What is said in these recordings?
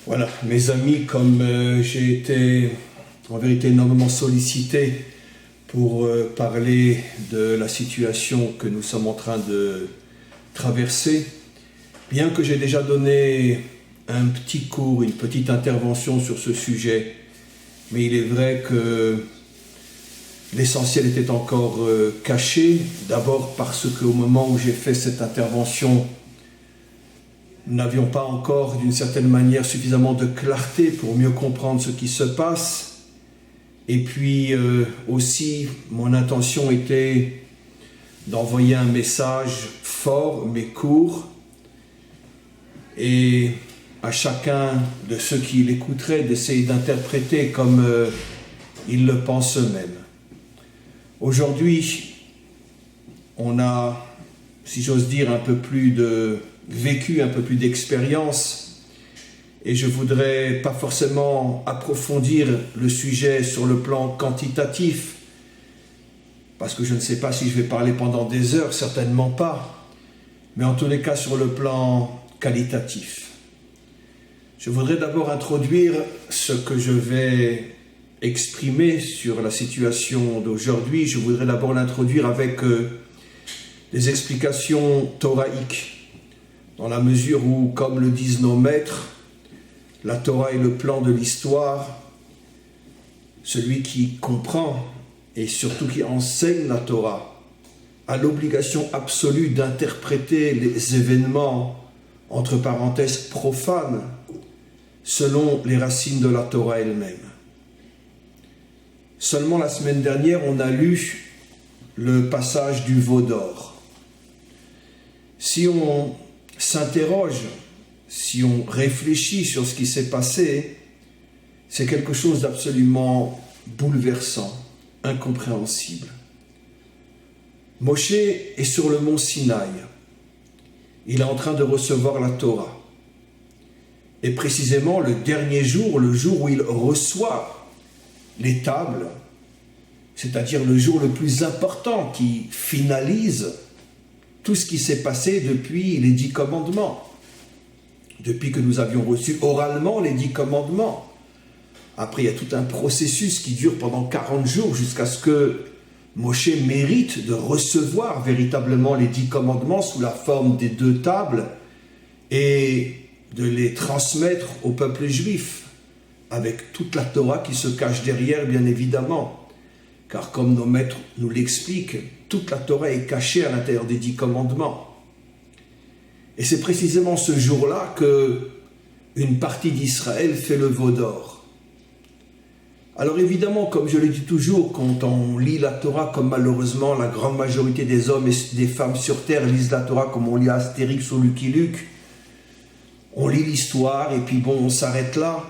Voilà, mes amis, comme j'ai été en vérité énormément sollicité pour parler de la situation que nous sommes en train de traverser, bien que j'ai déjà donné un petit cours, une petite intervention sur ce sujet, mais il est vrai que l'essentiel était encore caché, d'abord parce qu'au moment où j'ai fait cette intervention, nous n'avions pas encore, d'une certaine manière, suffisamment de clarté pour mieux comprendre ce qui se passe. Et puis aussi, mon intention était d'envoyer un message fort mais court, et à chacun de ceux qui l'écouteraient d'essayer d'interpréter comme ils le pensent eux-mêmes. Aujourd'hui, on a, si j'ose dire, un peu plus de vécu, un peu plus d'expérience, et je voudrais pas forcément approfondir le sujet sur le plan quantitatif, parce que je ne sais pas si je vais parler pendant des heures, certainement pas, mais en tous les cas sur le plan qualitatif. Je voudrais d'abord introduire ce que je vais exprimer sur la situation d'aujourd'hui. Je voudrais d'abord l'introduire avec des explications thoraïques, dans la mesure où, comme le disent nos maîtres, la Torah est le plan de l'histoire. Celui qui comprend et surtout qui enseigne la Torah a l'obligation absolue d'interpréter les événements, entre parenthèses, profanes, selon les racines de la Torah elle-même. Seulement la semaine dernière, on a lu le passage du veau d'or. Si on s'interroge, si on réfléchit sur ce qui s'est passé, c'est quelque chose d'absolument bouleversant, incompréhensible. Moshe est sur le mont Sinaï. Il est en train de recevoir la Torah. Et précisément le dernier jour, le jour où il reçoit les tables, c'est-à-dire le jour le plus important qui finalise tout ce qui s'est passé depuis les 10 commandements, depuis que nous avions reçu oralement les 10 commandements. Après, il y a tout un processus qui dure pendant 40 jours jusqu'à ce que Moshe mérite de recevoir véritablement les 10 commandements sous la forme des 2 tables et de les transmettre au peuple juif, avec toute la Torah qui se cache derrière, bien évidemment. Car comme nos maîtres nous l'expliquent, toute la Torah est cachée à l'intérieur des 10 commandements. Et c'est précisément ce jour-là que une partie d'Israël fait le veau d'or. Alors évidemment, comme je le dis toujours, quand on lit la Torah, comme malheureusement la grande majorité des hommes et des femmes sur terre lisent la Torah comme on lit Astérix ou Lucky Luke, on lit l'histoire et puis bon, on s'arrête là.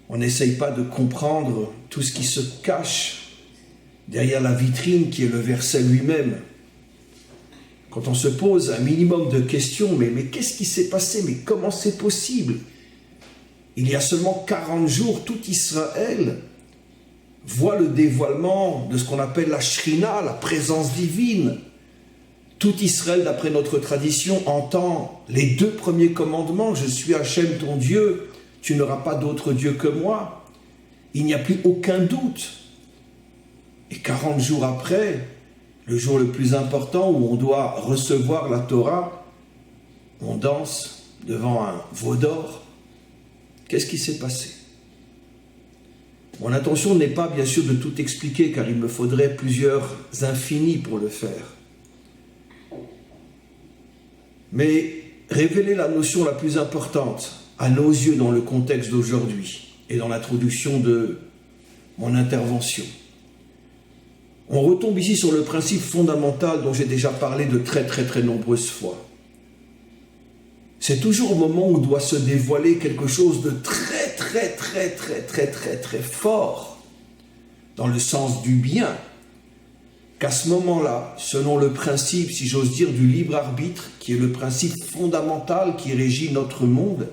On n'essaye pas de comprendre tout ce qui se cache derrière la vitrine qui est le verset lui-même. Quand on se pose un minimum de questions, mais qu'est-ce qui s'est passé? Mais comment c'est possible? Il y a seulement 40 jours, tout Israël voit le dévoilement de ce qu'on appelle la Shrina, la présence divine. Tout Israël, d'après notre tradition, entend les 2 premiers commandements. Je suis Hachem ton Dieu, tu n'auras pas d'autre Dieu que moi. Il n'y a plus aucun doute. Et 40 jours après, le jour le plus important où on doit recevoir la Torah, on danse devant un veau d'or. Qu'est-ce qui s'est passé? Mon intention n'est pas bien sûr de tout expliquer, car il me faudrait plusieurs infinis pour le faire. Mais révéler la notion la plus importante à nos yeux dans le contexte d'aujourd'hui et dans l'introduction de mon intervention. On retombe ici sur le principe fondamental dont j'ai déjà parlé de très nombreuses fois. C'est toujours au moment où doit se dévoiler quelque chose de très fort, dans le sens du bien, qu'à ce moment-là, selon le principe, si j'ose dire, du libre arbitre, qui est le principe fondamental qui régit notre monde,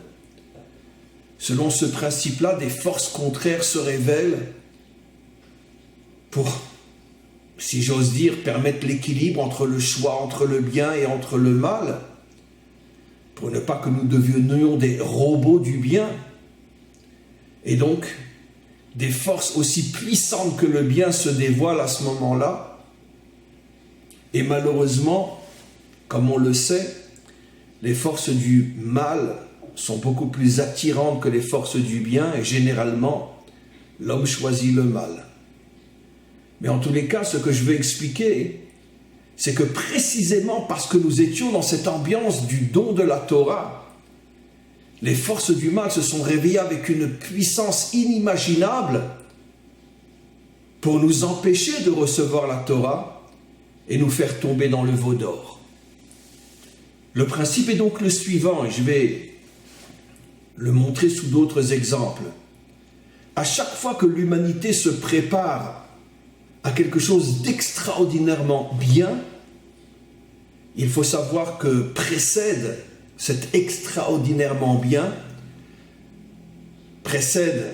selon ce principe-là, des forces contraires se révèlent pour, si j'ose dire, permettre l'équilibre entre le choix, entre le bien et entre le mal. pour ne pas que nous devenions des robots du bien. Et donc, des forces aussi puissantes que le bien se dévoilent à ce moment-là. Et malheureusement, comme on le sait, les forces du mal sont beaucoup plus attirantes que les forces du bien, et généralement, l'homme choisit le mal. Mais en tous les cas, ce que je veux expliquer, c'est que précisément parce que nous étions dans cette ambiance du don de la Torah, les forces du mal se sont réveillées avec une puissance inimaginable pour nous empêcher de recevoir la Torah et nous faire tomber dans le veau d'or. Le principe est donc le suivant, et je vais le montrer sous d'autres exemples. À chaque fois que l'humanité se prépare à quelque chose d'extraordinairement bien, il faut savoir que précède cet extraordinairement bien, précède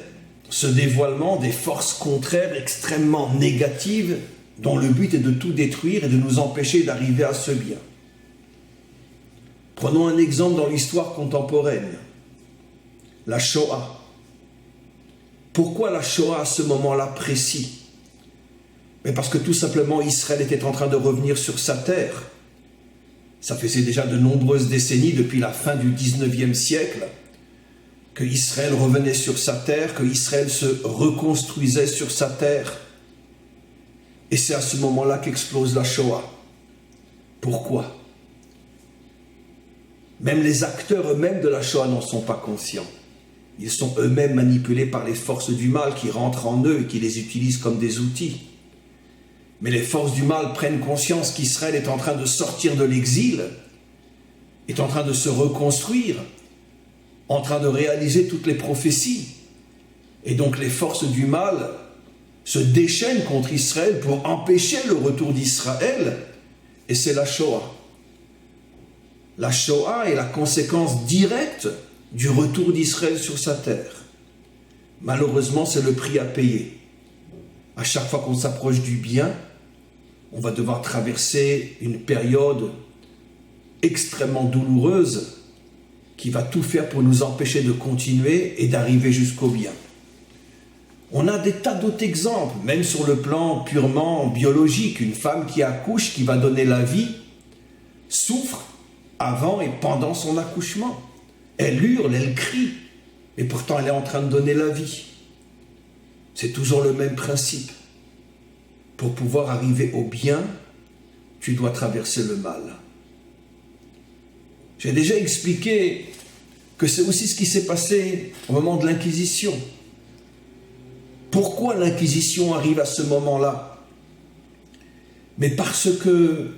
ce dévoilement des forces contraires extrêmement négatives dont le but est de tout détruire et de nous empêcher d'arriver à ce bien. Prenons un exemple dans l'histoire contemporaine, la Shoah. Pourquoi la Shoah à ce moment-là précis? Mais parce que tout simplement Israël était en train de revenir sur sa terre. Ça faisait déjà de nombreuses décennies, depuis la fin du 19e siècle, que Israël revenait sur sa terre, que Israël se reconstruisait sur sa terre. Et c'est à ce moment-là qu'explose la Shoah. Pourquoi? Même les acteurs eux-mêmes de la Shoah n'en sont pas conscients. Ils sont eux-mêmes manipulés par les forces du mal qui rentrent en eux et qui les utilisent comme des outils. Mais les forces du mal prennent conscience qu'Israël est en train de sortir de l'exil, est en train de se reconstruire, en train de réaliser toutes les prophéties. Et donc les forces du mal se déchaînent contre Israël pour empêcher le retour d'Israël. Et c'est la Shoah. La Shoah est la conséquence directe du retour d'Israël sur sa terre. Malheureusement, c'est le prix à payer. À chaque fois qu'on s'approche du bien, on va devoir traverser une période extrêmement douloureuse qui va tout faire pour nous empêcher de continuer et d'arriver jusqu'au bien. On a des tas d'autres exemples, même sur le plan purement biologique. Une femme qui accouche, qui va donner la vie, souffre avant et pendant son accouchement. Elle hurle, elle crie, et pourtant elle est en train de donner la vie. C'est toujours le même principe. Pour pouvoir arriver au bien, tu dois traverser le mal. J'ai déjà expliqué que c'est aussi ce qui s'est passé au moment de l'Inquisition. Pourquoi l'Inquisition arrive à ce moment-là? Mais parce que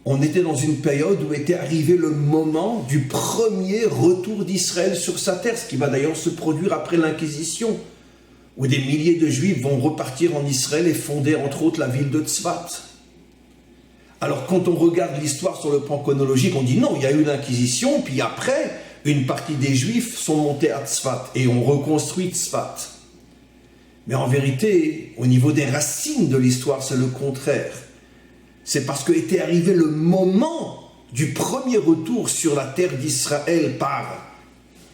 on était dans une période où était arrivé le moment du premier retour d'Israël sur sa terre, ce qui va d'ailleurs se produire après l'Inquisition, où des milliers de Juifs vont repartir en Israël et fonder entre autres la ville de Tzfat. Alors quand on regarde l'histoire sur le plan chronologique, on dit non, il y a eu l'Inquisition, puis après, une partie des Juifs sont montés à Tzfat et ont reconstruit Tzfat. Mais en vérité, au niveau des racines de l'histoire, c'est le contraire. C'est parce qu'était arrivé le moment du premier retour sur la terre d'Israël par,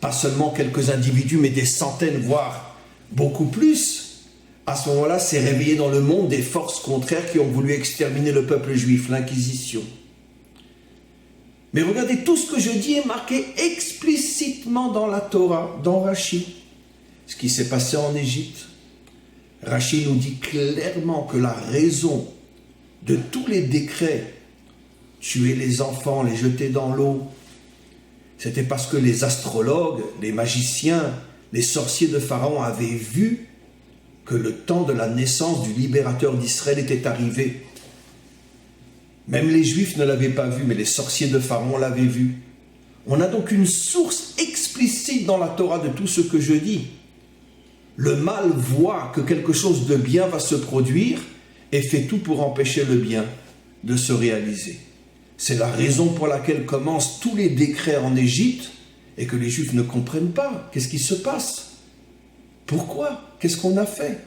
pas seulement quelques individus, mais des centaines, voire beaucoup plus. À ce moment-là, s'est réveillé dans le monde des forces contraires qui ont voulu exterminer le peuple juif, l'Inquisition. Mais regardez, tout ce que je dis est marqué explicitement dans la Torah, dans Rashi. Ce qui s'est passé en Égypte. Rashi nous dit clairement que la raison de tous les décrets, tuer les enfants, les jeter dans l'eau, c'était parce que les astrologues, les magiciens, les sorciers de Pharaon avaient vu que le temps de la naissance du libérateur d'Israël était arrivé. Même les Juifs ne l'avaient pas vu, mais les sorciers de Pharaon l'avaient vu. On a donc une source explicite dans la Torah de tout ce que je dis. Le mal voit que quelque chose de bien va se produire et fait tout pour empêcher le bien de se réaliser. C'est la raison pour laquelle commencent tous les décrets en Égypte et que les Juifs ne comprennent pas. Qu'est-ce qui se passe? Pourquoi? Qu'est-ce qu'on a fait?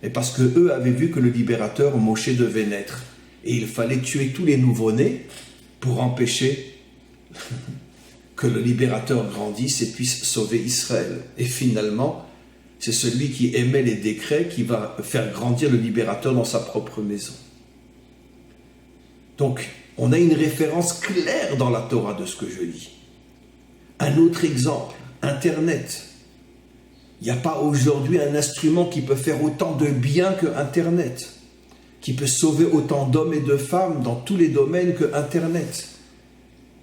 Et parce qu'eux avaient vu que le libérateur Moshe devait naître. Et il fallait tuer tous les nouveau-nés pour empêcher que le libérateur grandisse et puisse sauver Israël. Et finalement, c'est celui qui émet les décrets qui va faire grandir le libérateur dans sa propre maison. Donc, on a une référence claire dans la Torah de ce que je lis. Un autre exemple, Internet. Il n'y a pas aujourd'hui un instrument qui peut faire autant de bien que Internet, qui peut sauver autant d'hommes et de femmes dans tous les domaines que Internet.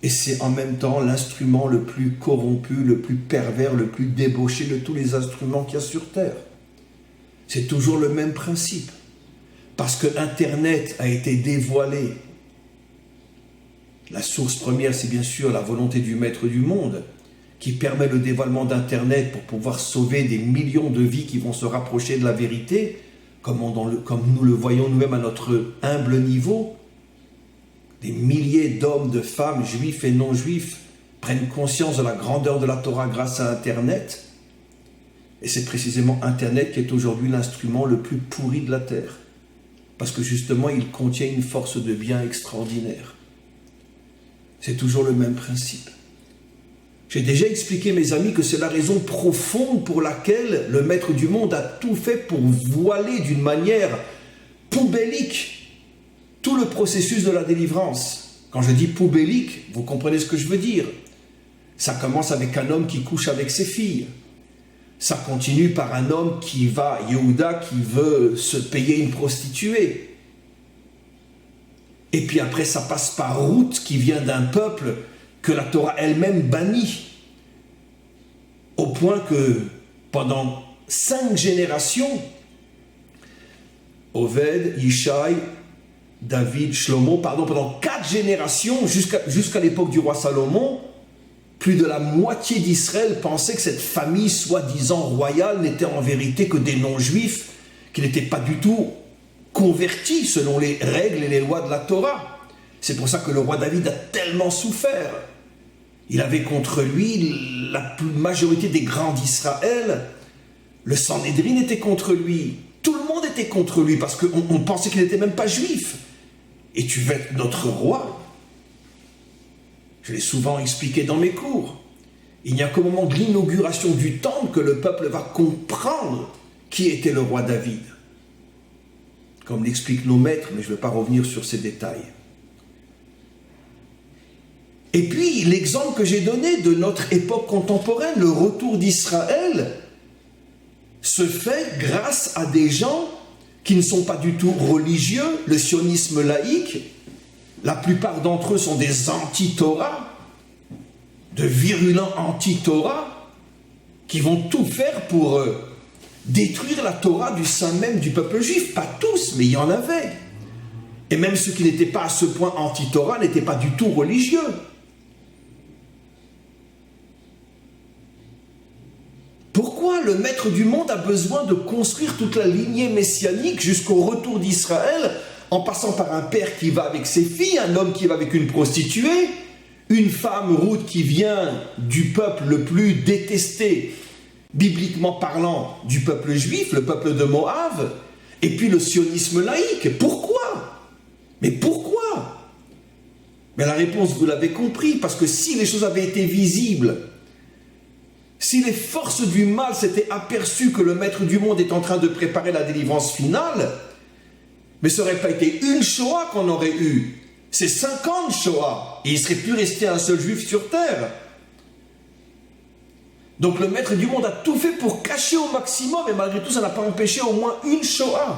Et c'est en même temps l'instrument le plus corrompu, le plus pervers, le plus débauché de tous les instruments qu'il y a sur Terre. C'est toujours le même principe. Parce que Internet a été dévoilé. La source première, c'est bien sûr la volonté du maître du monde, qui permet le dévoilement d'Internet pour pouvoir sauver des millions de vies qui vont se rapprocher de la vérité, comme nous le voyons nous-mêmes à notre humble niveau. Des milliers d'hommes, de femmes, juifs et non-juifs, prennent conscience de la grandeur de la Torah grâce à Internet. Et c'est précisément Internet qui est aujourd'hui l'instrument le plus pourri de la Terre. Parce que justement, il contient une force de bien extraordinaire. C'est toujours le même principe. J'ai déjà expliqué, mes amis, que c'est la raison profonde pour laquelle le maître du monde a tout fait pour voiler d'une manière poubellique tout le processus de la délivrance. Quand je dis poubellique, vous comprenez ce que je veux dire. Ça commence avec un homme qui couche avec ses filles. Ça continue par un homme qui va, Yehuda, qui veut se payer une prostituée. Et puis après, ça passe par Ruth, qui vient d'un peuple que la Torah elle-même bannit. Au point que pendant 5 générations, Oved, Yishai, David, Shlomo, pendant 4 générations, jusqu'à l'époque du roi Salomon, plus de la moitié d'Israël pensait que cette famille soi-disant royale n'était en vérité que des non-juifs, qui n'étaient pas du tout convertis selon les règles et les lois de la Torah. C'est pour ça que le roi David a tellement souffert. Il avait contre lui la majorité des grands d'Israël. Le Sanhédrin était contre lui. Tout le monde était contre lui parce qu'on pensait qu'il n'était même pas juif. Et tu veux être notre roi? Je l'ai souvent expliqué dans mes cours. Il n'y a qu'au moment de l'inauguration du temple que le peuple va comprendre qui était le roi David. Comme l'expliquent nos maîtres, mais je ne vais pas revenir sur ces détails. Et puis, l'exemple que j'ai donné de notre époque contemporaine, le retour d'Israël, se fait grâce à des gens qui ne sont pas du tout religieux, le sionisme laïque. La plupart d'entre eux sont des anti-Torah, de virulents anti-Torah, qui vont tout faire pour détruire la Torah du sein même du peuple juif. Pas tous, mais il y en avait. Et même ceux qui n'étaient pas à ce point anti-Torah n'étaient pas du tout religieux. Pourquoi le maître du monde a besoin de construire toute la lignée messianique jusqu'au retour d'Israël, en passant par un père qui va avec ses filles, un homme qui va avec une prostituée, une femme, Ruth, qui vient du peuple le plus détesté, bibliquement parlant, du peuple juif, le peuple de Moab, et puis le sionisme laïque? Pourquoi? Mais pourquoi? Mais la réponse, vous l'avez compris, parce que si les choses avaient été visibles, si les forces du mal s'étaient aperçues que le maître du monde est en train de préparer la délivrance finale, mais ce n'aurait pas été une Shoah qu'on aurait eue, c'est 50 Shoah, et il ne serait plus resté un seul juif sur terre. Donc le maître du monde a tout fait pour cacher au maximum, et malgré tout ça n'a pas empêché au moins une Shoah.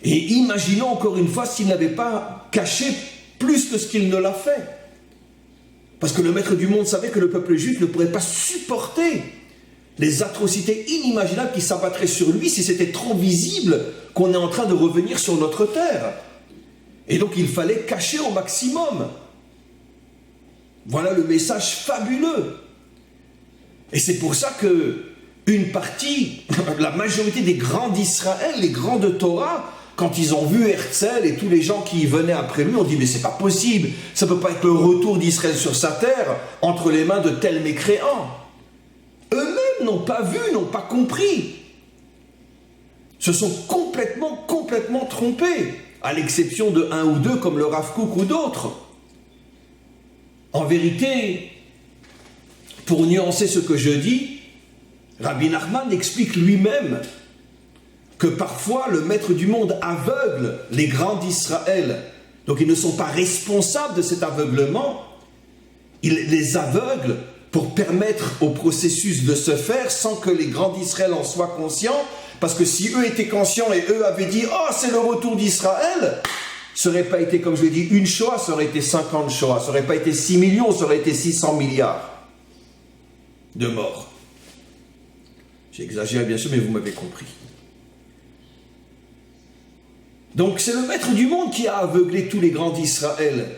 Et imaginons encore une fois s'il n'avait pas caché plus que ce qu'il ne l'a fait. Parce que le maître du monde savait que le peuple juif ne pourrait pas supporter les atrocités inimaginables qui s'abattraient sur lui si c'était trop visible qu'on est en train de revenir sur notre terre. Et donc il fallait cacher au maximum. Voilà le message fabuleux. Et c'est pour ça que une partie, la majorité des grands d'Israël, les grands de Torah, quand ils ont vu Herzl et tous les gens qui venaient après lui, on dit mais c'est pas possible, ça peut pas être le retour d'Israël sur sa terre entre les mains de tels mécréants. Eux-mêmes n'ont pas vu, n'ont pas compris. Se sont complètement trompés, à l'exception de un ou deux comme le Rav Kook ou d'autres. En vérité, pour nuancer ce que je dis, Rabbi Nachman explique lui-même que parfois le maître du monde aveugle les grands d'Israël. Donc ils ne sont pas responsables de cet aveuglement. Il les aveugle pour permettre au processus de se faire sans que les grands d'Israël en soient conscients. Parce que si eux étaient conscients et eux avaient dit « Oh, c'est le retour d'Israël », ça n'aurait pas été, comme je l'ai dit, une Shoah, ça aurait été 50 Shoah. Ça n'aurait pas été 6 millions, ça aurait été 600 milliards de morts. J'exagère bien sûr, mais vous m'avez compris. Donc c'est le maître du monde qui a aveuglé tous les grands d'Israël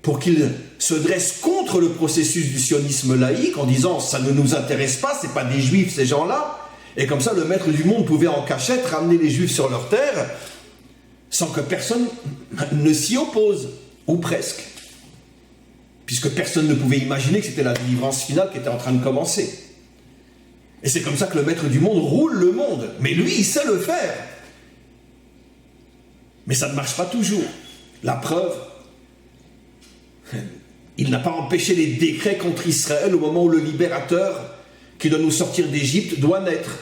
pour qu'ils se dressent contre le processus du sionisme laïque en disant « ça ne nous intéresse pas, ce n'est pas des juifs ces gens-là ». Et comme ça, le maître du monde pouvait en cachette ramener les juifs sur leur terre sans que personne ne s'y oppose, ou presque. Puisque personne ne pouvait imaginer que c'était la délivrance finale qui était en train de commencer. Et c'est comme ça que le maître du monde roule le monde. Mais lui, il sait le faire. Mais ça ne marche pas toujours. La preuve, il n'a pas empêché les décrets contre Israël au moment où le libérateur qui doit nous sortir d'Égypte doit naître.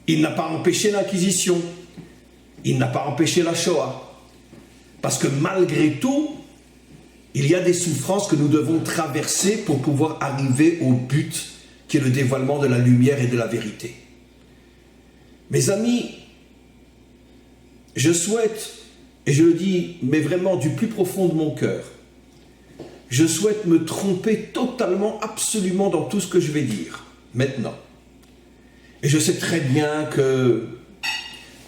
Il n'a pas empêché l'Inquisition. Il n'a pas empêché la Shoah. Parce que malgré tout, il y a des souffrances que nous devons traverser pour pouvoir arriver au but qui est le dévoilement de la lumière et de la vérité. Mes amis, je souhaite, et je le dis, mais vraiment du plus profond de mon cœur, je souhaite me tromper totalement, absolument dans tout ce que je vais dire, maintenant. Et je sais très bien que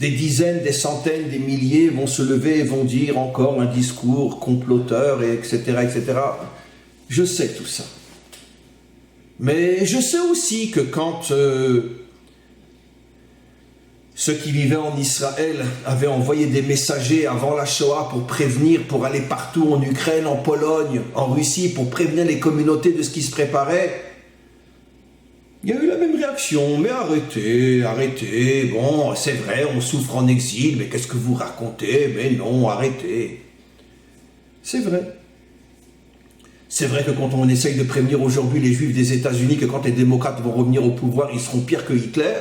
des dizaines, des centaines, des milliers vont se lever et vont dire encore un discours comploteur, et etc., etc. Je sais tout ça. Mais je sais aussi que quand ceux qui vivaient en Israël avaient envoyé des messagers avant la Shoah pour prévenir, pour aller partout en Ukraine, en Pologne, en Russie, pour prévenir les communautés de ce qui se préparait, il y a eu la même réaction. Mais arrêtez, arrêtez, bon, c'est vrai, on souffre en exil, mais qu'est-ce que vous racontez? Mais non, arrêtez. C'est vrai. C'est vrai que quand on essaye de prévenir aujourd'hui les Juifs des États-Unis que quand les démocrates vont revenir au pouvoir, ils seront pires que Hitler.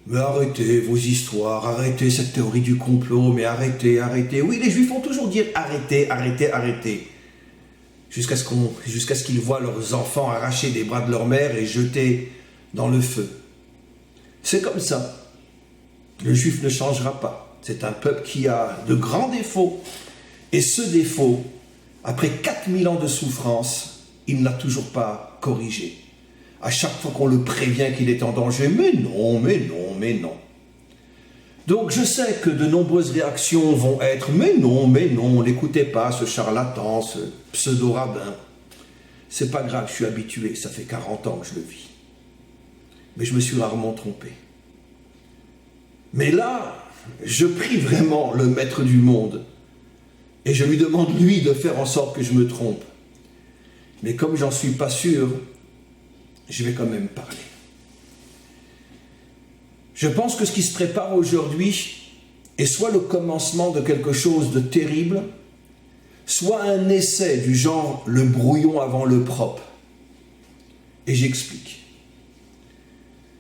Mais arrêtez vos histoires, arrêtez cette théorie du complot, mais arrêtez, arrêtez. Oui, les Juifs vont toujours dire arrêtez, arrêtez, arrêtez. Jusqu'à ce qu'ils voient leurs enfants arrachés des bras de leur mère et jetés dans le feu. C'est comme ça. Le Juif ne changera pas. C'est un peuple qui a de grands défauts. Et ce défaut, après 4000 ans de souffrance, il ne l'a toujours pas corrigé. À chaque fois qu'on le prévient qu'il est en danger, mais non, mais non, mais non. Donc je sais que de nombreuses réactions vont être « mais non, n'écoutez pas ce charlatan, ce pseudo-rabbin ». C'est pas grave, je suis habitué, ça fait 40 ans que je le vis. Mais je me suis rarement trompé. Mais là, je prie vraiment le maître du monde et je lui demande lui de faire en sorte que je me trompe. Mais comme j'en suis pas sûr, je vais quand même parler. Je pense que ce qui se prépare aujourd'hui est soit le commencement de quelque chose de terrible, soit un essai du genre le brouillon avant le propre. Et j'explique.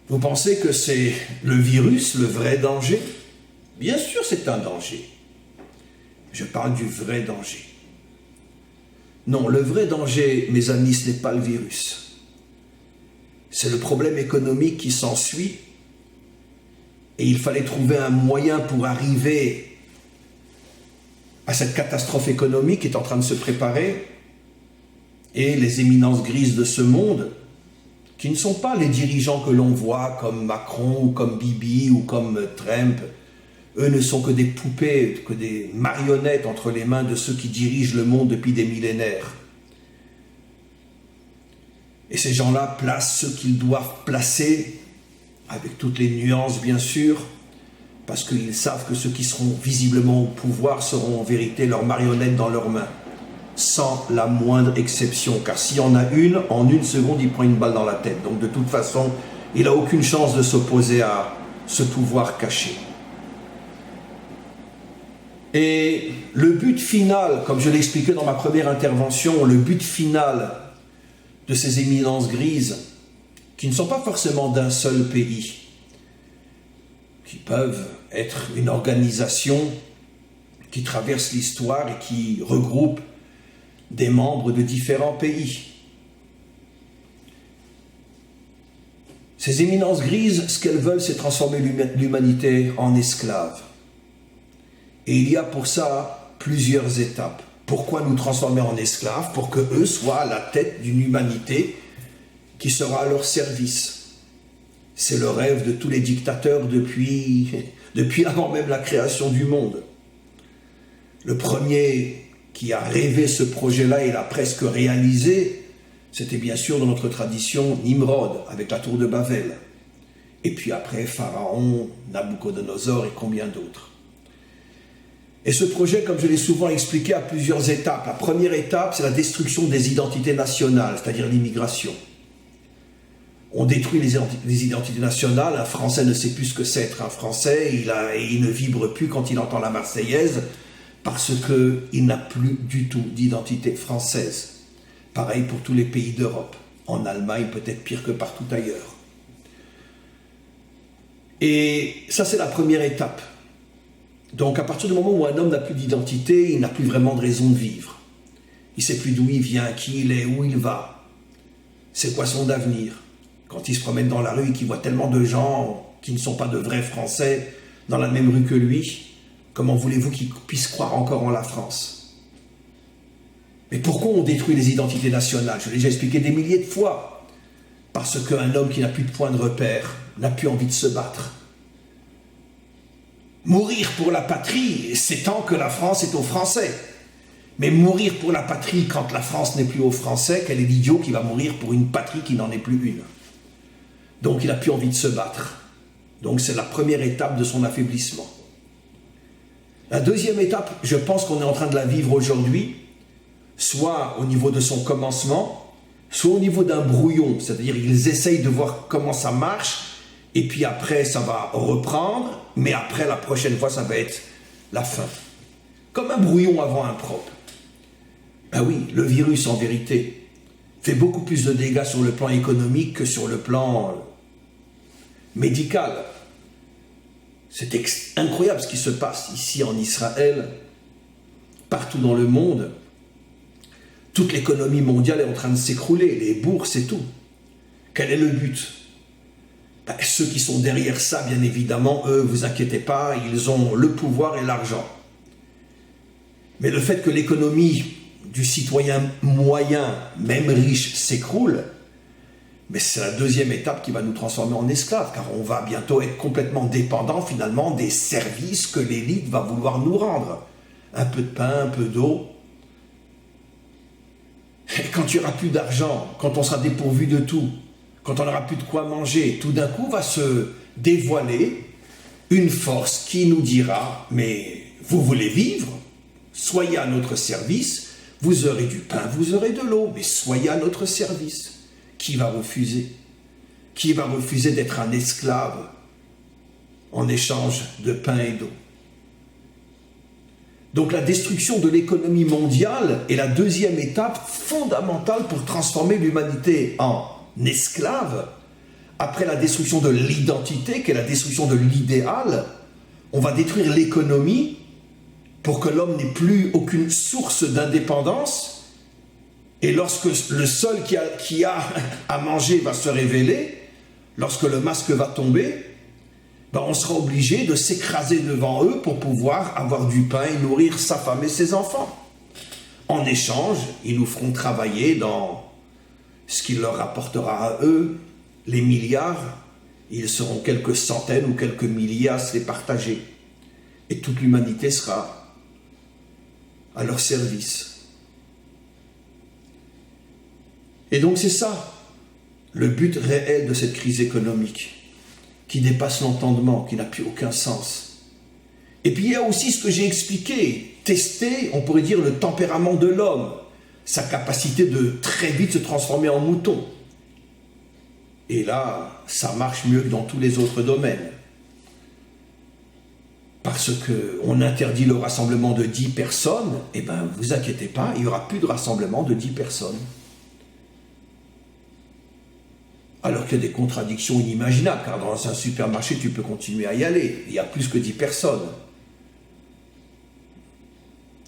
Vous pensez que c'est le virus, le vrai danger? Bien sûr, c'est un danger. Je parle du vrai danger. Non, le vrai danger, mes amis, ce n'est pas le virus. C'est le problème économique qui s'ensuit. Et il fallait trouver un moyen pour arriver à cette catastrophe économique qui est en train de se préparer. Et les éminences grises de ce monde, qui ne sont pas les dirigeants que l'on voit comme Macron ou comme Bibi ou comme Trump, eux ne sont que des poupées, que des marionnettes entre les mains de ceux qui dirigent le monde depuis des millénaires. Et ces gens-là placent ce qu'ils doivent placer, avec toutes les nuances bien sûr, parce qu'ils savent que ceux qui seront visiblement au pouvoir seront en vérité leurs marionnettes dans leurs mains, sans la moindre exception, car s'il y en a une, en une seconde, il prend une balle dans la tête. Donc de toute façon, il n'a aucune chance de s'opposer à ce pouvoir caché. Et le but final, comme je l'ai expliqué dans ma première intervention, le but final de ces éminences grises, qui ne sont pas forcément d'un seul pays, qui peuvent être une organisation qui traverse l'histoire et qui regroupe des membres de différents pays. Ces éminences grises, ce qu'elles veulent, c'est transformer l'humanité en esclave. Et il y a pour ça plusieurs étapes. Pourquoi nous transformer en esclaves? Pour qu'eux soient à la tête d'une humanité qui sera à leur service. C'est le rêve de tous les dictateurs depuis avant même la création du monde. Le premier qui a rêvé ce projet-là et l'a presque réalisé, c'était bien sûr dans notre tradition Nimrod, avec la tour de Babel. Et puis après, Pharaon, Nabucodonosor et combien d'autres. Et ce projet, comme je l'ai souvent expliqué, a plusieurs étapes. La première étape, c'est la destruction des identités nationales, c'est-à-dire l'immigration. On détruit les identités nationales, un Français ne sait plus ce que c'est être un Français, il ne vibre plus quand il entend la Marseillaise, parce qu'il n'a plus du tout d'identité française. Pareil pour tous les pays d'Europe. En Allemagne, peut-être pire que partout ailleurs. Et ça, c'est la première étape. Donc, à partir du moment où un homme n'a plus d'identité, il n'a plus vraiment de raison de vivre. Il ne sait plus d'où il vient, qui il est, où il va. C'est quoi son avenir? Quand il se promène dans la rue et qu'il voit tellement de gens qui ne sont pas de vrais Français dans la même rue que lui, comment voulez-vous qu'il puisse croire encore en la France? Mais pourquoi on détruit les identités nationales? Je l'ai déjà expliqué des milliers de fois. Parce qu'un homme qui n'a plus de point de repère n'a plus envie de se battre. Mourir pour la patrie, c'est tant que la France est aux Français. Mais mourir pour la patrie quand la France n'est plus aux Français, quel est l'idiot qui va mourir pour une patrie qui n'en est plus une? Donc il n'a plus envie de se battre. Donc c'est la première étape de son affaiblissement. La deuxième étape, je pense qu'on est en train de la vivre aujourd'hui, soit au niveau de son commencement, soit au niveau d'un brouillon, c'est-à-dire ils essayent de voir comment ça marche, et puis après ça va reprendre, mais après la prochaine fois ça va être la fin. Comme un brouillon avant un propre. Ben oui, le virus en vérité fait beaucoup plus de dégâts sur le plan économique que sur le plan médical. C'est incroyable ce qui se passe ici en Israël, partout dans le monde. Toute l'économie mondiale est en train de s'écrouler, les bourses et tout. Quel est le but? Ben, ceux qui sont derrière ça, bien évidemment, eux, vous inquiétez pas, ils ont le pouvoir et l'argent. Mais le fait que l'économie du citoyen moyen, même riche, s'écroule, mais c'est la deuxième étape qui va nous transformer en esclaves, car on va bientôt être complètement dépendant finalement des services que l'élite va vouloir nous rendre. Un peu de pain, un peu d'eau. Et quand il n'y aura plus d'argent, quand on sera dépourvu de tout, quand on n'aura plus de quoi manger, tout d'un coup va se dévoiler une force qui nous dira « Mais vous voulez vivre? Soyez à notre service, vous aurez du pain, vous aurez de l'eau, mais soyez à notre service. » Qui va refuser? Qui va refuser d'être un esclave en échange de pain et d'eau? Donc la destruction de l'économie mondiale est la deuxième étape fondamentale pour transformer l'humanité en esclave. Après la destruction de l'identité, qui est la destruction de l'idéal, on va détruire l'économie pour que l'homme n'ait plus aucune source d'indépendance. Et lorsque le seul qui a à manger va se révéler, lorsque le masque va tomber, ben on sera obligé de s'écraser devant eux pour pouvoir avoir du pain et nourrir sa femme et ses enfants. En échange, ils nous feront travailler dans ce qui leur rapportera à eux les milliards. Ils seront quelques centaines ou quelques milliers à se les partager. Et toute l'humanité sera à leur service. Et donc c'est ça, le but réel de cette crise économique, qui dépasse l'entendement, qui n'a plus aucun sens. Et puis il y a aussi ce que j'ai expliqué, tester, on pourrait dire, le tempérament de l'homme, sa capacité de très vite se transformer en mouton. Et là, ça marche mieux que dans tous les autres domaines. parce qu'on interdit le rassemblement de 10 personnes, eh bien, vous inquiétez pas, il n'y aura plus de rassemblement de 10 personnes. Alors qu'il y a des contradictions inimaginables, car dans un supermarché, tu peux continuer à y aller. Il y a plus que 10 personnes.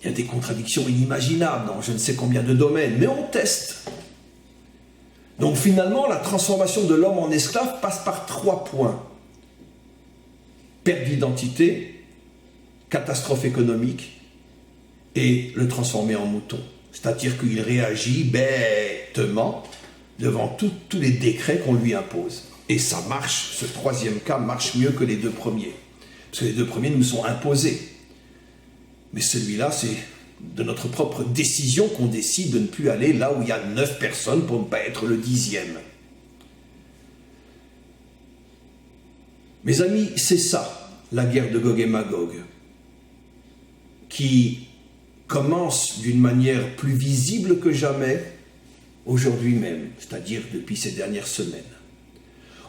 Il y a des contradictions inimaginables dans je ne sais combien de domaines, mais on teste. Donc finalement, la transformation de l'homme en esclave passe par 3 points. Perte d'identité, catastrophe économique et le transformer en mouton. C'est-à-dire qu'il réagit bêtement devant tous les décrets qu'on lui impose. Et ça marche, ce 3e cas marche mieux que les 2 premiers. Parce que les 2 premiers nous sont imposés. Mais celui-là, c'est de notre propre décision qu'on décide de ne plus aller là où il y a 9 personnes pour ne pas être le 10e. Mes amis, c'est ça, la guerre de Gog et Magog, qui commence d'une manière plus visible que jamais aujourd'hui même, c'est-à-dire depuis ces dernières semaines.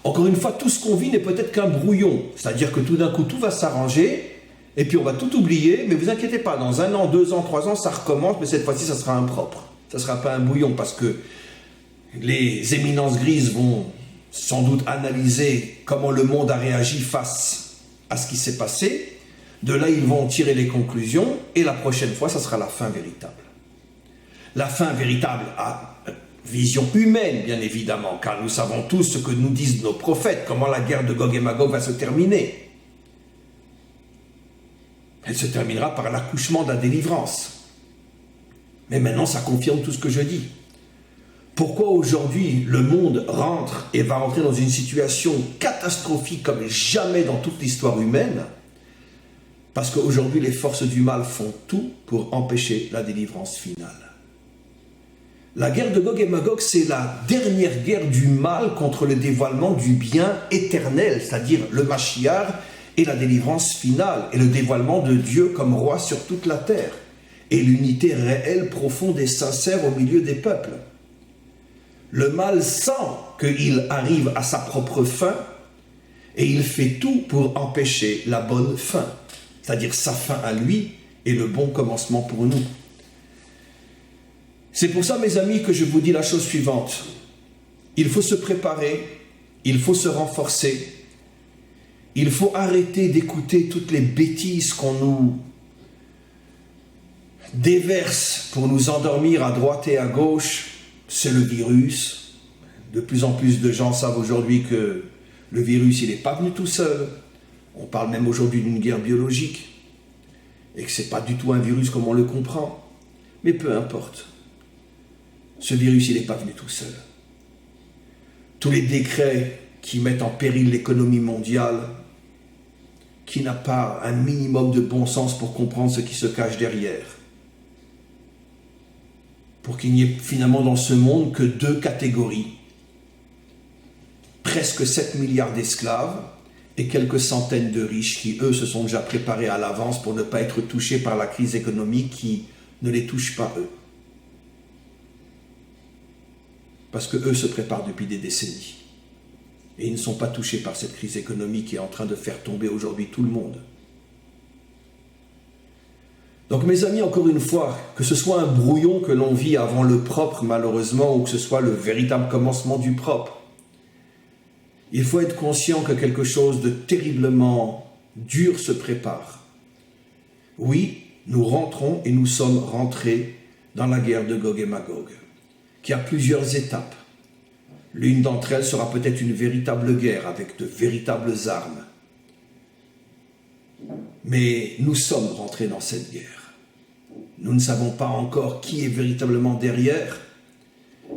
Encore une fois, tout ce qu'on vit n'est peut-être qu'un brouillon, c'est-à-dire que tout d'un coup, tout va s'arranger, et puis on va tout oublier, mais vous inquiétez pas, dans 1 an, 2 ans, 3 ans, ça recommence, mais cette fois-ci, ça sera impropre. Ça ne sera pas un bouillon, parce que les éminences grises vont sans doute analyser comment le monde a réagi face à ce qui s'est passé. De là, ils vont tirer les conclusions, et la prochaine fois, ça sera la fin véritable. La fin véritable à vision humaine, bien évidemment, car nous savons tous ce que nous disent nos prophètes, comment la guerre de Gog et Magog va se terminer. Elle se terminera par l'accouchement de la délivrance. Mais maintenant, ça confirme tout ce que je dis. Pourquoi aujourd'hui le monde rentre et va rentrer dans une situation catastrophique comme jamais dans toute l'histoire humaine? Parce qu'aujourd'hui, les forces du mal font tout pour empêcher la délivrance finale. La guerre de Gog et Magog, c'est la dernière guerre du mal contre le dévoilement du bien éternel, c'est-à-dire le Mashiach et la délivrance finale, et le dévoilement de Dieu comme roi sur toute la terre, et l'unité réelle, profonde et sincère au milieu des peuples. Le mal sent qu'il arrive à sa propre fin, et il fait tout pour empêcher la bonne fin, c'est-à-dire sa fin à lui et le bon commencement pour nous. C'est pour ça, mes amis, que je vous dis la chose suivante. Il faut se préparer, il faut se renforcer, il faut arrêter d'écouter toutes les bêtises qu'on nous déverse pour nous endormir à droite et à gauche. C'est le virus. De plus en plus de gens savent aujourd'hui que le virus, il n'est pas venu tout seul. On parle même aujourd'hui d'une guerre biologique et que ce n'est pas du tout un virus comme on le comprend. Mais peu importe. Ce virus, il n'est pas venu tout seul. Tous les décrets qui mettent en péril l'économie mondiale, qui n'a pas un minimum de bon sens pour comprendre ce qui se cache derrière. Pour qu'il n'y ait finalement dans ce monde que 2 catégories. Presque 7 milliards d'esclaves et quelques centaines de riches qui, eux, se sont déjà préparés à l'avance pour ne pas être touchés par la crise économique qui ne les touche pas eux. Parce que eux se préparent depuis des décennies. Et ils ne sont pas touchés par cette crise économique qui est en train de faire tomber aujourd'hui tout le monde. Donc mes amis, encore une fois, que ce soit un brouillon que l'on vit avant le propre malheureusement, ou que ce soit le véritable commencement du propre, il faut être conscient que quelque chose de terriblement dur se prépare. Oui, nous rentrons et nous sommes rentrés dans la guerre de Gog et Magog, qui a plusieurs étapes. L'une d'entre elles sera peut-être une véritable guerre avec de véritables armes. Mais nous sommes rentrés dans cette guerre. Nous ne savons pas encore qui est véritablement derrière.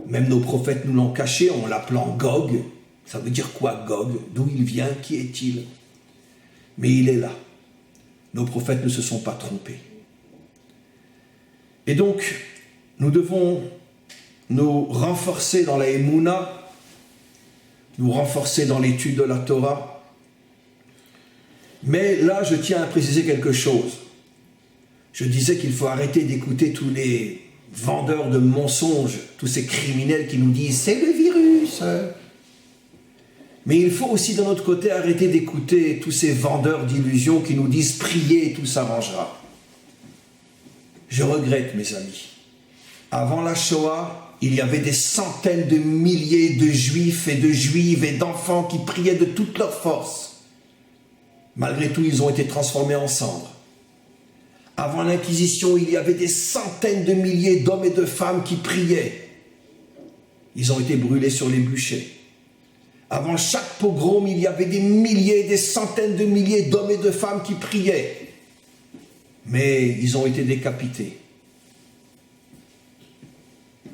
Même nos prophètes nous l'ont caché en l'appelant Gog. Ça veut dire quoi Gog? D'où il vient? Qui est-il? Mais il est là. Nos prophètes ne se sont pas trompés. Et donc, nous devons nous renforcer dans la Emouna, nous renforcer dans l'étude de la Torah. Mais là, je tiens à préciser quelque chose. Je disais qu'il faut arrêter d'écouter tous les vendeurs de mensonges, tous ces criminels qui nous disent « c'est le virus ». Mais il faut aussi d'un autre côté arrêter d'écouter tous ces vendeurs d'illusions qui nous disent « priez et tout s'arrangera ». Je regrette, mes amis. Avant la Shoah, il y avait des centaines de milliers de juifs et de juives et d'enfants qui priaient de toute leur force. Malgré tout, ils ont été transformés en cendres. Avant l'Inquisition, il y avait des centaines de milliers d'hommes et de femmes qui priaient. Ils ont été brûlés sur les bûchers. Avant chaque pogrom, il y avait des milliers, des centaines de milliers d'hommes et de femmes qui priaient. Mais ils ont été décapités.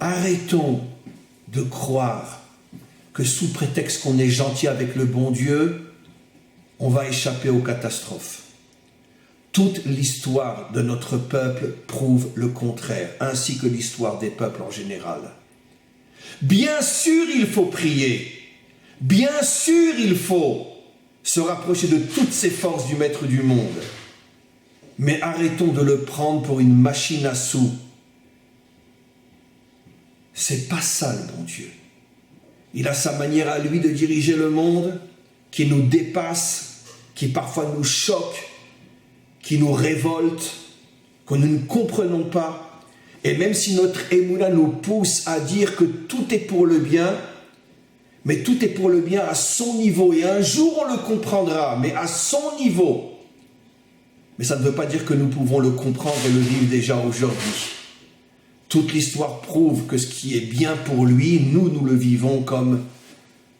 Arrêtons de croire que sous prétexte qu'on est gentil avec le bon Dieu, on va échapper aux catastrophes. Toute l'histoire de notre peuple prouve le contraire, ainsi que l'histoire des peuples en général. Bien sûr, il faut prier. Bien sûr, il faut se rapprocher de toutes ces forces du Maître du monde. Mais arrêtons de le prendre pour une machine à sous. C'est pas ça le bon Dieu. Il a sa manière à lui de diriger le monde qui nous dépasse, qui parfois nous choque, qui nous révolte, que nous ne comprenons pas. Et même si notre émouna nous pousse à dire que tout est pour le bien, mais tout est pour le bien à son niveau. Et un jour on le comprendra, mais à son niveau. Mais ça ne veut pas dire que nous pouvons le comprendre et le vivre déjà aujourd'hui. Toute l'histoire prouve que ce qui est bien pour lui, nous le vivons comme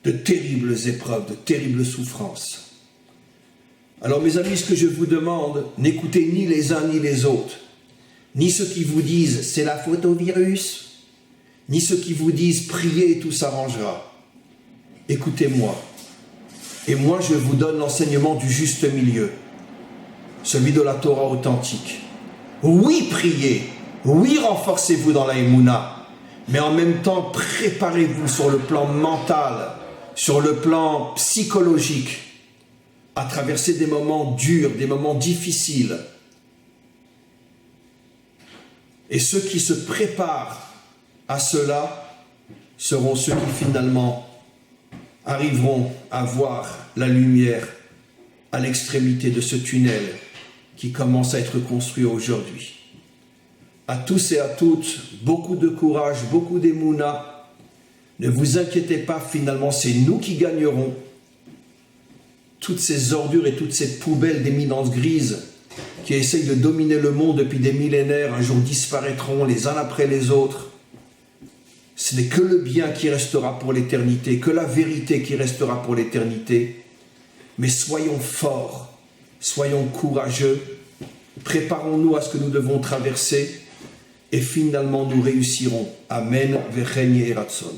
de terribles épreuves, de terribles souffrances. Alors mes amis, ce que je vous demande, n'écoutez ni les uns ni les autres, ni ceux qui vous disent c'est la faute au virus, ni ceux qui vous disent priez et tout s'arrangera. Écoutez-moi, et moi je vous donne l'enseignement du juste milieu, celui de la Torah authentique. Oui, priez, oui, renforcez-vous dans la Emouna, mais en même temps préparez-vous sur le plan mental, sur le plan psychologique, à traverser des moments durs, des moments difficiles. Et ceux qui se préparent à cela seront ceux qui finalement arriveront à voir la lumière à l'extrémité de ce tunnel qui commence à être construit aujourd'hui. À tous et à toutes, beaucoup de courage, beaucoup d'émouna. Ne vous inquiétez pas, finalement, c'est nous qui gagnerons. Toutes ces ordures et toutes ces poubelles d'éminence grise qui essayent de dominer le monde depuis des millénaires, un jour disparaîtront les uns après les autres. Ce n'est que le bien qui restera pour l'éternité, que la vérité qui restera pour l'éternité. Mais soyons forts, soyons courageux, préparons-nous à ce que nous devons traverser et finalement nous réussirons. Amen, Vechen Yeh Ratzon.